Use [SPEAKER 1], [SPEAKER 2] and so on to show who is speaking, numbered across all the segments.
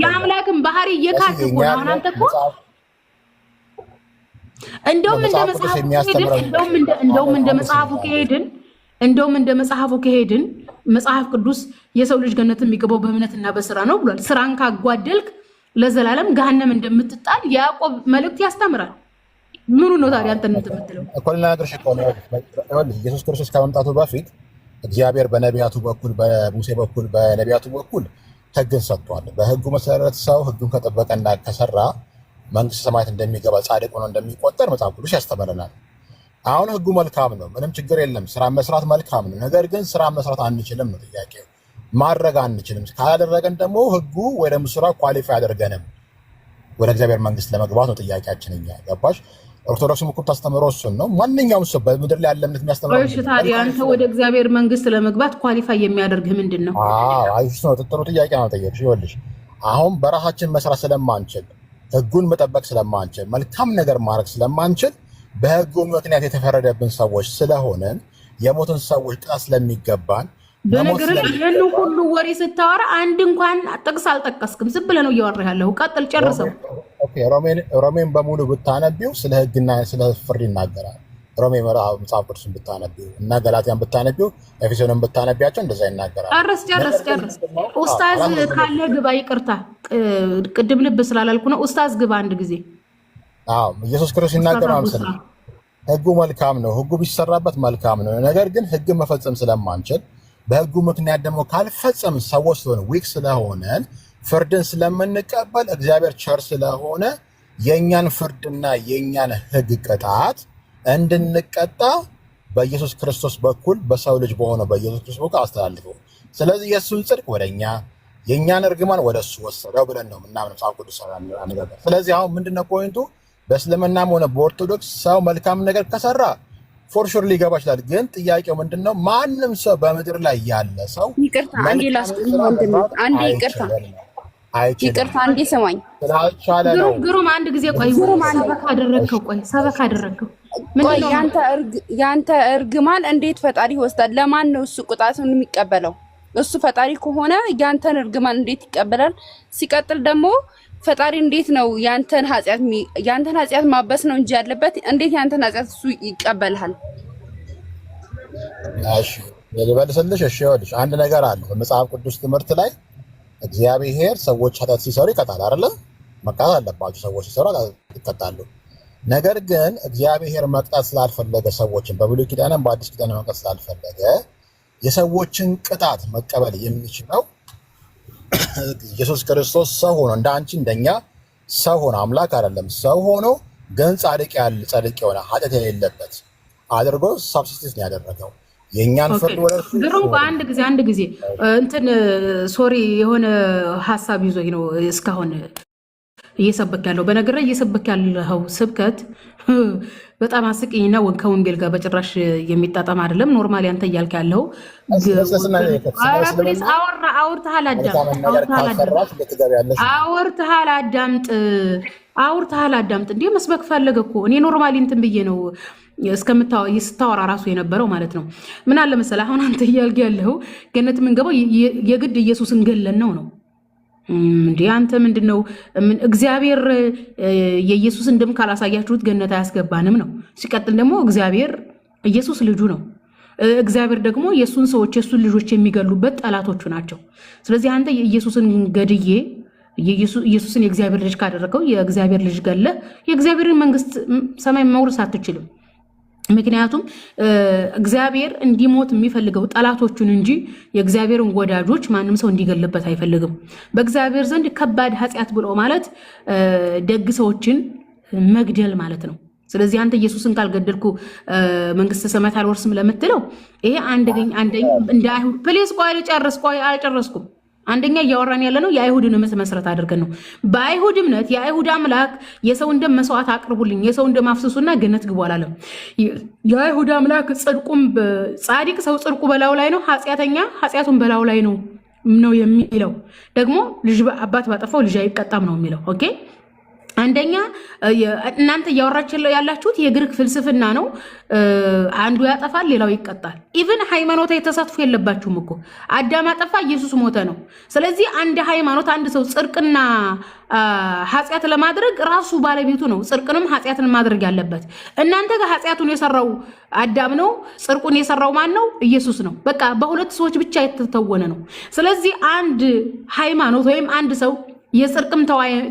[SPEAKER 1] የአምላክን ባህሪ እየካድክ እኮ ነው። አሁን አንተ እኮ እንደውም እንደ መጽሐፉ ከሄድን መጽሐፍ ቅዱስ የሰው ልጅ ገነት የሚገባው በእምነትና በስራ ነው ብሏል። ስራን ካጓደልክ ለዘላለም ገሃነም እንደምትጣል ያዕቆብ መልእክት ያስተምራል። ምኑ ነው ታዲያ አንተ የምትለው?
[SPEAKER 2] ኢየሱስ ክርስቶስ ከመምጣቱ በፊት እግዚአብሔር በነቢያቱ በኩል በሙሴ በኩል በነቢያቱ በኩል ሕግን ሰጥቷል። በሕጉ መሰረት ሰው ሕጉን ከጠበቀና ከሰራ መንግስተ ሰማያት እንደሚገባ ጻድቅ ሆኖ እንደሚቆጠር መጽሐፍ ቅዱስ ያስተምረናል። አሁን ሕጉ መልካም ነው፣ ምንም ችግር የለም። ስራ መስራት መልካም ነው። ነገር ግን ስራ መስራት አንችልም ነው ጥያቄው። ማድረግ አንችልም። ካላደረገን ደግሞ ሕጉ ወይ ደግሞ ስራ ኳሊፋይ አያደርገንም ወደ እግዚአብሔር መንግስት ለመግባት ነው ጥያቄያችን። እኛ ገባሽ? ኦርቶዶክስም እኮ ታስተምረው እሱን ነው። ማንኛውም ሰው በምድር ላይ ያለ እምነት የሚያስተምረው።
[SPEAKER 1] እሺ ታዲያ አንተ ወደ እግዚአብሔር መንግስት ለመግባት ኳሊፋይ የሚያደርግህ ምንድን ነው?
[SPEAKER 2] አይ እሱ ነው ጥሩ ጥያቄ ነው ጠየቅሽ። ይኸውልሽ አሁን በራሳችን መስራት ስለማንችል፣ ሕጉን መጠበቅ ስለማንችል፣ መልካም ነገር ማድረግ ስለማንችል በሕጉ ምክንያት የተፈረደብን ሰዎች ስለሆነን የሞትን ሰዎች ጥላ ስለሚገባን
[SPEAKER 1] በነገር ይሄን ሁሉ ወሬ ስታወራ አንድ እንኳን ጥቅስ አልጠቀስክም። ዝም ብለህ ነው እያወራህ ያለው። ቀጥል፣ ጨርሰው።
[SPEAKER 2] ኦኬ ሮሜን በሙሉ ብታነቢው ስለ ሕግና ስለ ፍርድ ይናገራል። ሮሜ መጽሐፍ ቅዱስን ብታነቢው እና ገላትያን ብታነቢው ኤፌሶንን ብታነቢያቸው እንደዛ ይናገራል። ጨርስ። ኡስታዝ ካለ ግባ። ይቅርታ ቅድም ልብ ስላላልኩ ነው። ኡስታዝ ግባ አንድ ጊዜ። አዎ ኢየሱስ ክርስቶስ ይናገራል መሰለኝ ሕጉ መልካም ነው፣ ሕጉ ቢሰራበት መልካም ነው። ነገር ግን ሕግን መፈጸም ስለማንችል በሕጉ ምክንያት ደግሞ ካልፈጸም ሰዎች ስለሆነ ዊክ ስለሆነን ፍርድን ስለምንቀበል እግዚአብሔር ቸር ስለሆነ የእኛን ፍርድና የእኛን ሕግ ቅጣት እንድንቀጣ በኢየሱስ ክርስቶስ በኩል በሰው ልጅ በሆነ በኢየሱስ ክርስቶስ በኩል አስተላልፈው። ስለዚህ የእሱን ጽድቅ ወደ እኛ የእኛን እርግማን ወደ እሱ ወሰደው ብለን ነው ምናምን መጽሐፍ ቅዱስ አነጋገር። ስለዚህ አሁን ምንድነው ፖይንቱ? በእስልምናም ሆነ በኦርቶዶክስ ሰው መልካም ነገር ከሰራ ፎር ሹር ሊገባ ይችላል። ግን ጥያቄው ምንድነው? ማንም ሰው በምድር ላይ ያለ ሰው
[SPEAKER 3] ይቅርታ አንዴ ላስቆም ወንድም፣ አንዴ ይቅርታ አንዴ ሰማኝ
[SPEAKER 2] ስላልቻለ ነው።
[SPEAKER 1] ግሩም አንድ ጊዜ ቆይ፣ ሰበካ አደረከው
[SPEAKER 3] ቆይ ያንተ እርግማን እንዴት ፈጣሪ ይወስዳል? ለማን ነው እሱ ቅጣቱን የሚቀበለው? እሱ ፈጣሪ ከሆነ ያንተን እርግማን እንዴት ይቀበላል? ሲቀጥል ደግሞ ፈጣሪ እንዴት ነው ያንተን ኃጢአት ማበስ ነው እንጂ ያለበት እንዴት ያንተን ኃጢአት እሱ ይቀበልሃል?
[SPEAKER 2] እሺ ልበልስልሽ። እሺ ይኸውልሽ አንድ ነገር አለ በመጽሐፍ ቅዱስ ትምህርት ላይ እግዚአብሔር ሰዎች ኃጢአት ሲሰሩ ይቀጣል አይደለ? መቀጣት አለባቸው። ሰዎች ሲሰሩ ይቀጣሉ። ነገር ግን እግዚአብሔር መቅጣት ስላልፈለገ ሰዎችን በብሉይ ኪዳንም በአዲስ ኪዳንም መቅጣት ስላልፈለገ የሰዎችን ቅጣት መቀበል የሚችለው ኢየሱስ ክርስቶስ ሰው ሆኖ እንደ አንቺ እንደኛ ሰው ሆኖ አምላክ አይደለም፣ ሰው ሆኖ ግን ጻድቅ የሆነ ኃጢአት የሌለበት አድርጎ ሳብስቲቱት ነው ያደረገው። የኛን ፍርድ ወደ እሱ
[SPEAKER 1] ድሮም አንድ ጊዜ እንትን ሶሪ የሆነ ሐሳብ ይዞኝ ነው እስካሁን እየሰበክ ያለው። በነገር ላይ እየሰበክ ያለው ስብከት በጣም አስቂኝና ከወንጌል ጋር በጭራሽ የሚጣጣም አይደለም። ኖርማሊ አንተ እያልክ ያለው አውርተሃል አዳምጥ። እንዴ መስበክ ፈለገ እኮ እኔ ኖርማሊ እንትን ብዬ ነው ስታወራ ራሱ የነበረው ማለት ነው። ምን አለ መሰለህ አሁን አንተ እያልክ ያለው ገነት የምንገባው የግድ ኢየሱስን ገለን ነው እንዴ? አንተ ምንድነው? እግዚአብሔር የኢየሱስን ደም ካላሳያችሁት ገነት አያስገባንም ነው። ሲቀጥል ደግሞ እግዚአብሔር ኢየሱስ ልጁ ነው። እግዚአብሔር ደግሞ የሱን ሰዎች የሱን ልጆች የሚገሉበት ጠላቶቹ ናቸው። ስለዚህ አንተ የኢየሱስን ገድዬ ኢየሱስን የእግዚአብሔር ልጅ ካደረገው የእግዚአብሔር ልጅ ገለ የእግዚአብሔርን መንግስት ሰማይ መውረስ አትችልም። ምክንያቱም እግዚአብሔር እንዲሞት የሚፈልገው ጠላቶቹን እንጂ የእግዚአብሔርን ወዳጆች ማንም ሰው እንዲገልበት አይፈልግም። በእግዚአብሔር ዘንድ ከባድ ኃጢአት ብሎ ማለት ደግ ሰዎችን መግደል ማለት ነው። ስለዚህ አንተ ኢየሱስን ካልገደልኩ መንግስተ ሰማያት አልወርስም ለምትለው ይሄ አንደኛ እንደ አይሁድ ፕሌስ አልጨረስኩም። አንደኛ እያወራን ያለ ነው የአይሁድን እምነት መሰረት አድርገን ነው። በአይሁድ እምነት የአይሁድ አምላክ የሰውን ደም መስዋዕት አቅርቡልኝ፣ የሰውን ደም አፍስሱና ገነት ግቡ አላለም። የአይሁድ አምላክ ጻድቅ ሰው ጽድቁ በላዩ ላይ ነው፣ ኃጢአተኛ ኃጢአቱን በላዩ ላይ ነው የሚለው። ደግሞ ልጅ አባት ባጠፋው ልጅ አይቀጣም ነው የሚለው። ኦኬ አንደኛ እናንተ እያወራችሁ ያላችሁት የግሪክ ፍልስፍና ነው። አንዱ ያጠፋል ሌላው ይቀጣል። ኢቭን ሃይማኖታዊ ተሳትፎ የለባችሁም እኮ። አዳም አጠፋ ኢየሱስ ሞተ ነው። ስለዚህ አንድ ሃይማኖት አንድ ሰው ጽድቅና ኃጢአት ለማድረግ ራሱ ባለቤቱ ነው ጽድቅንም ኃጢአትን ማድረግ ያለበት። እናንተ ጋር ኃጢአቱን የሰራው አዳም ነው፣ ጽድቁን የሰራው ማን ነው? ኢየሱስ ነው። በቃ በሁለት ሰዎች ብቻ የተተወነ ነው። ስለዚህ አንድ ሃይማኖት ወይም አንድ ሰው የጽድቅም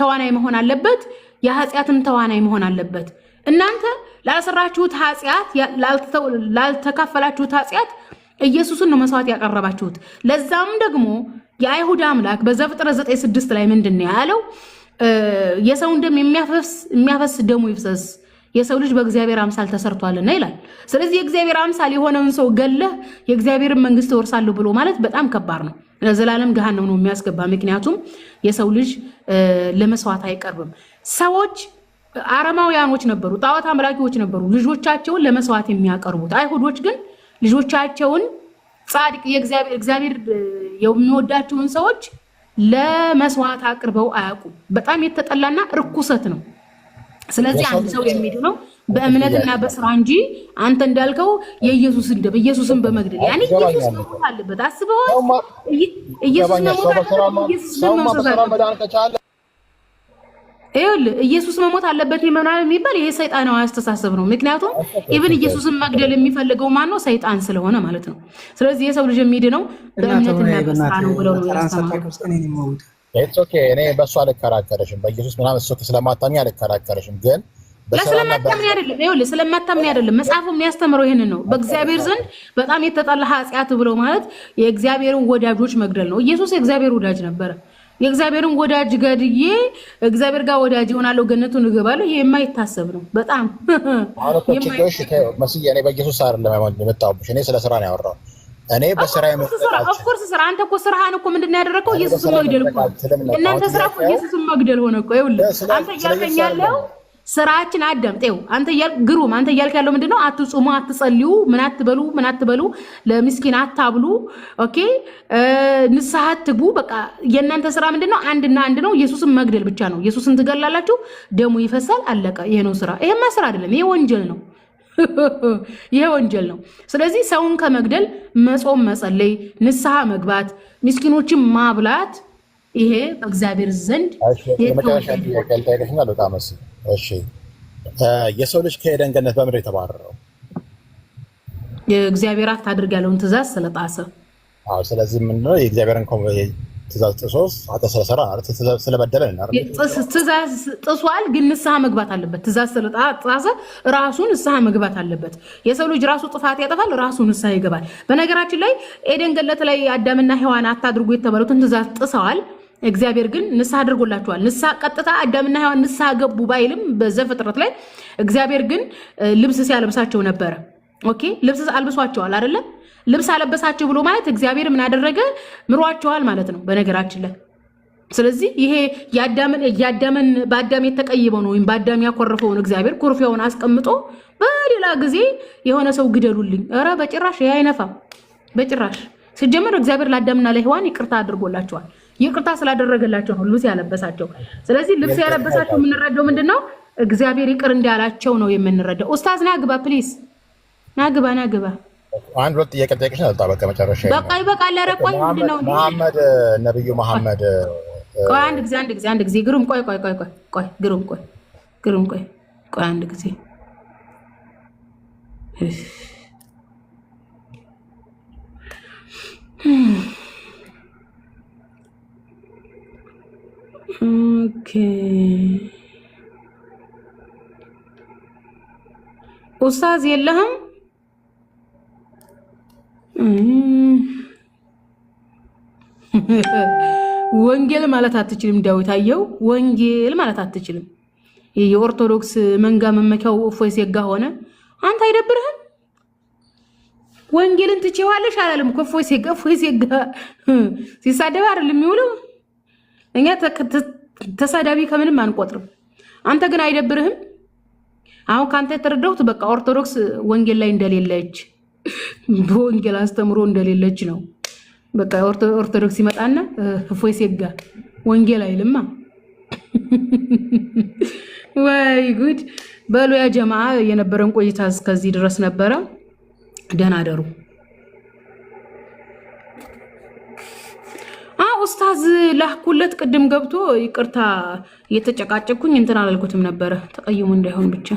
[SPEAKER 1] ተዋናይ መሆን አለበት፣ የኃጢአትም ተዋናይ መሆን አለበት። እናንተ ላልሰራችሁት ኃጢአት ላልተካፈላችሁት ኃጢአት ኢየሱስን ነው መስዋዕት ያቀረባችሁት። ለዛም ደግሞ የአይሁድ አምላክ በዘፍጥረት 9:6 ላይ ምንድን ነው ያለው? የሰውን ደም የሚያፈስ ደሙ ይፍሰስ፣ የሰው ልጅ በእግዚአብሔር አምሳል ተሰርቷልና ይላል። ስለዚህ የእግዚአብሔር አምሳል የሆነውን ሰው ገለህ የእግዚአብሔርን መንግስት እወርሳለሁ ብሎ ማለት በጣም ከባድ ነው። ለዘላለም ገሃነም ነው የሚያስገባ። ምክንያቱም የሰው ልጅ ለመስዋዕት አይቀርብም። ሰዎች አረማውያኖች ነበሩ፣ ጣዖት አምላኪዎች ነበሩ፣ ልጆቻቸውን ለመስዋዕት የሚያቀርቡት። አይሁዶች ግን ልጆቻቸውን ጻድቅ እግዚአብሔር የሚወዳቸውን ሰዎች ለመስዋዕት አቅርበው አያውቁም። በጣም የተጠላና ርኩሰት ነው። ስለዚህ አንድ ሰው የሚድነው በእምነትና በስራ እንጂ አንተ እንዳልከው የኢየሱስን ደም ኢየሱስን በመግደል ያኔ ኢየሱስ መሞት አለበት። አስበዋል። ኢየሱስ መሞት አለበት። ኢየሱስ መሞት አለበት የሚባል ይሄ ሰይጣናዊ አስተሳሰብ ነው። ምክንያቱም ኢቭን ኢየሱስን መግደል የሚፈልገው ማን ነው? ሰይጣን ስለሆነ ማለት ነው። ስለዚህ የሰው ልጅ የሚድነው በእምነትና በስራ ነው ብለው ነው ያስተማሩት።
[SPEAKER 2] እኔ በእሱ አልከራከረሽም፣ በኢየሱስ ምናምን እሱ ስለማታምኝ አልከራከረሽም። ግን
[SPEAKER 1] ስለማታምኝ አይደለም፣ ይኸውልህ ስለማታምኝ አይደለም። መጽሐፉ የሚያስተምረው ይሄንን ነው። በእግዚአብሔር ዘንድ በጣም የተጠላ ኃጢአት ብለው ማለት የእግዚአብሔርን ወዳጆች መግደል ነው። ኢየሱስ የእግዚአብሔር ወዳጅ ነበረ። የእግዚአብሔርን ወዳጅ ገድዬ እግዚአብሔር ጋር ወዳጅ ሆናለሁ ገነቱን እገባለሁ፣ ይሄ የማይታሰብ ነው። በጣም
[SPEAKER 2] መስዬ እኔ በኢየሱስ አይደለም የመጣሁብሽ፣ እኔ ስለ ስራ ነው ያወራው። እኔ በስራ
[SPEAKER 1] ኦፍኮርስ ስራ አንተ እኮ ስራህን እኮ ምንድን ነው ያደረከው? ኢየሱስን መግደል እኮ እናንተ ስራ እኮ ኢየሱስን መግደል ሆነ እኮ። ይኸውልህ አንተ እያልከኝ ያለው ስራችን አዳምጤው አንተ እያልክ ያለው ምንድነው? አትጹሙ፣ አትጸልዩ፣ ምን አትበሉ፣ ለምስኪን አታብሉ፣ ኦኬ ንስሐ አትግቡ። በቃ የእናንተ ስራ ምንድነው? አንድና አንድ ነው፣ ኢየሱስን መግደል ብቻ ነው። ኢየሱስን ትገላላችሁ፣ ደሙ ይፈሳል፣ አለቀ። ይሄ ነው ስራ። ይሄማ ስራ አይደለም፣ ይሄ ወንጀል ነው። ይሄ ወንጀል ነው። ስለዚህ ሰውን ከመግደል መጾም፣ መጸለይ፣ ንስሐ መግባት፣ ምስኪኖችን ማብላት ይሄ በእግዚአብሔር ዘንድ
[SPEAKER 2] የሰው ልጅ ከኤደን ገነት በምድር የተባረረው
[SPEAKER 1] የእግዚአብሔር አታድርግ ያለውን ትእዛዝ ስለጣሰ።
[SPEAKER 2] ስለዚህ ምንድነው የእግዚአብሔርን ትእዛዝ ጥሶ ስለሰራ ስለበደለ
[SPEAKER 1] ትእዛዝ ጥሷል፣ ግን ንስሐ መግባት አለበት። ትእዛዝ ስለጣሰ ራሱ ንስሐ መግባት አለበት። የሰው ልጅ ራሱ ጥፋት ያጠፋል፣ ራሱ ንስሐ ይገባል። በነገራችን ላይ ኤደን ገነት ላይ አዳምና ሔዋን አታድርጉ የተባሉትን ትእዛዝ ጥሰዋል። እግዚአብሔር ግን ንስሐ አድርጎላቸዋል። ንስሐ ቀጥታ አዳምና ሔዋን ንስሐ ገቡ ባይልም በዘፍጥረት ላይ እግዚአብሔር ግን ልብስ ሲያለብሳቸው ነበረ። ኦኬ ልብስ አልብሷቸዋል አይደለ? ልብስ አለበሳቸው ብሎ ማለት እግዚአብሔር ምን አደረገ? ምሯቸዋል ማለት ነው በነገራችን ላይ። ስለዚህ ይሄ ያዳምን በአዳም የተቀየበው ነው ወይም በአዳም ያኮረፈውን እግዚአብሔር ኩርፊያውን አስቀምጦ በሌላ ጊዜ የሆነ ሰው ግደሉልኝ፣ ኧረ በጭራሽ ይሄ አይነፋም በጭራሽ። ሲጀመር እግዚአብሔር ለአዳምና ለሔዋን ይቅርታ አድርጎላቸዋል። ይቅርታ ስላደረገላቸው ነው ልብስ ያለበሳቸው። ስለዚህ ልብስ ያለበሳቸው የምንረዳው ምንድነው? እግዚአብሔር ይቅር እንዳላቸው ነው የምንረዳው። ኡስታዝ ናግባ ፕሊዝ፣ ናግባ
[SPEAKER 2] አንድ ሁለት ጥያቄ ጠይቀሽ ነው በቃ መጨረሻ
[SPEAKER 1] በቃ ይበቃል። ኧረ ቆይ ምንድነው
[SPEAKER 2] መሐመድ ነብዩ መሐመድ
[SPEAKER 1] ቆይ አንድ ጊዜ ግሩም ቆይ ግሩም ቆይ አንድ ጊዜ ኦኬ ኡስታዝ የለህም? ወንጌል ማለት አትችልም ዳዊት አየው። ወንጌል ማለት አትችልም። የኦርቶዶክስ መንጋ መመኪያው እፎይ ሴጋ ሆነ። አንተ አይደብርህም? ወንጌልን ትቼዋለሽ አላለም እኮ እፎይ ሴጋ ሲሳደብ አይደለም የሚውለው። እኛ ተሳዳቢ ከምንም አንቆጥርም። አንተ ግን አይደብርህም? አሁን ካንተ የተረዳሁት በቃ ኦርቶዶክስ ወንጌል ላይ እንደሌለች በወንጌል አስተምሮ እንደሌለች ነው። በቃ ኦርቶዶክስ ይመጣና እፎይ ሴጋ ወንጌል አይልማ። ወይ ጉድ በሉ ያ ጀማ የነበረን ቆይታ እስከዚህ ድረስ ነበረ ደህና አደሩ ኡስታዝ ላኩለት ቅድም ገብቶ ይቅርታ እየተጨቃጨኩኝ እንትን አላልኩትም ነበር ተቀይሙ እንዳይሆን ብቻ